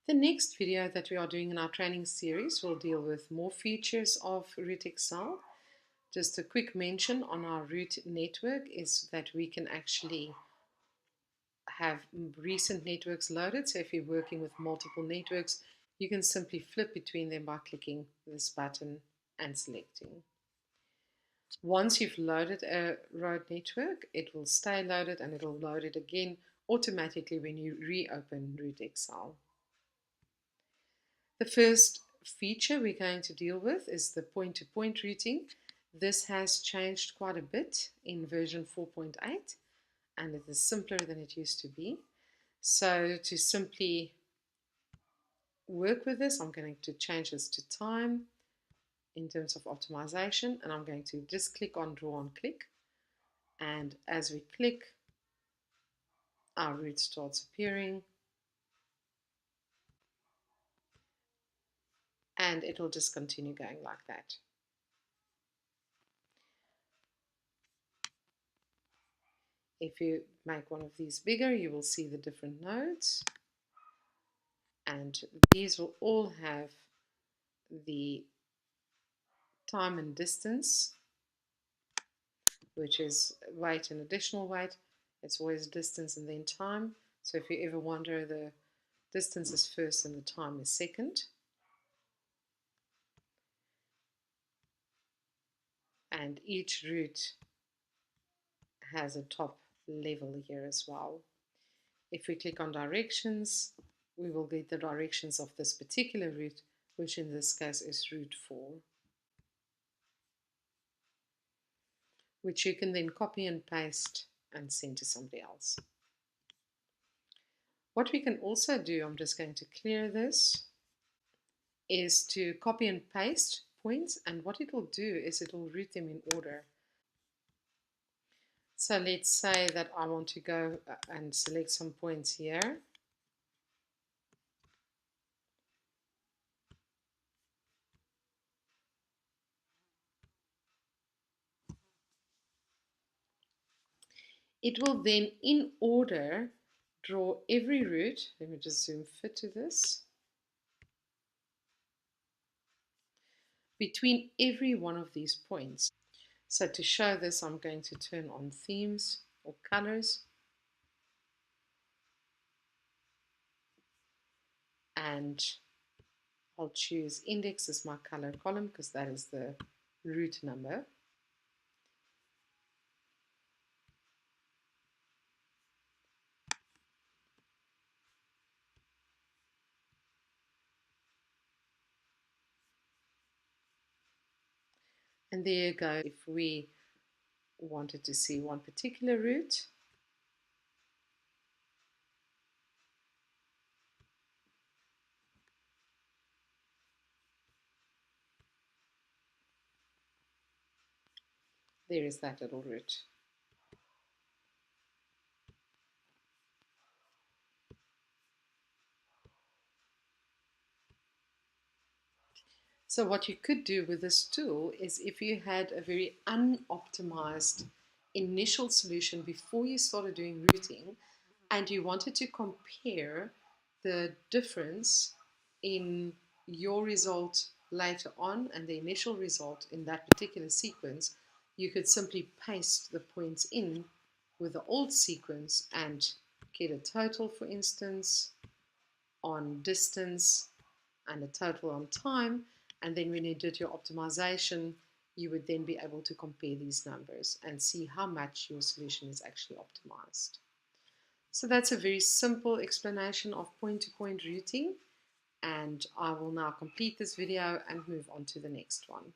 The next video that we are doing in our training series will deal with more features of RouteXL. Just a quick mention on our route network is that we can actually have recent networks loaded. So if you're working with multiple networks, you can simply flip between them by clicking this button and selecting. Once you've loaded a road network, it will stay loaded and it will load it again automatically when you reopen RouteXL. The first feature we're going to deal with is the point-to-point routing. This has changed quite a bit in version 4.8 and it is simpler than it used to be. So to simply work with this, I'm going to change this to time in terms of optimization, and I'm going to just click on draw on click, and as we click, our route starts appearing and it will just continue going like that. If you make one of these bigger, you will see the different nodes, and these will all have the time and distance, which is weight and additional weight. It's always distance and then time. So if you ever wonder, the distance is first and the time is second. And each route has a top level here as well. If we click on directions, we will get the directions of this particular route, which in this case is route 4, which you can then copy and paste and send to somebody else. What we can also do, I'm just going to clear this, is to copy and paste points, and what it will do is it will route them in order. So let's say that I want to go and select some points here. It will then, in order, draw every route. Let me just zoom fit to this. Between every one of these points. So to show this, I'm going to turn on themes or colors. And I'll choose index as my color column because that is the route number. And there you go. If we wanted to see one particular route, there is that little route. So what you could do with this tool is, if you had a very unoptimized initial solution before you started doing routing and you wanted to compare the difference in your result later on and the initial result in that particular sequence, you could simply paste the points in with the old sequence and get a total, for instance, on distance and a total on time. And then when you did your optimization, you would then be able to compare these numbers and see how much your solution is actually optimized. So that's a very simple explanation of point-to-point routing, and I will now complete this video and move on to the next one.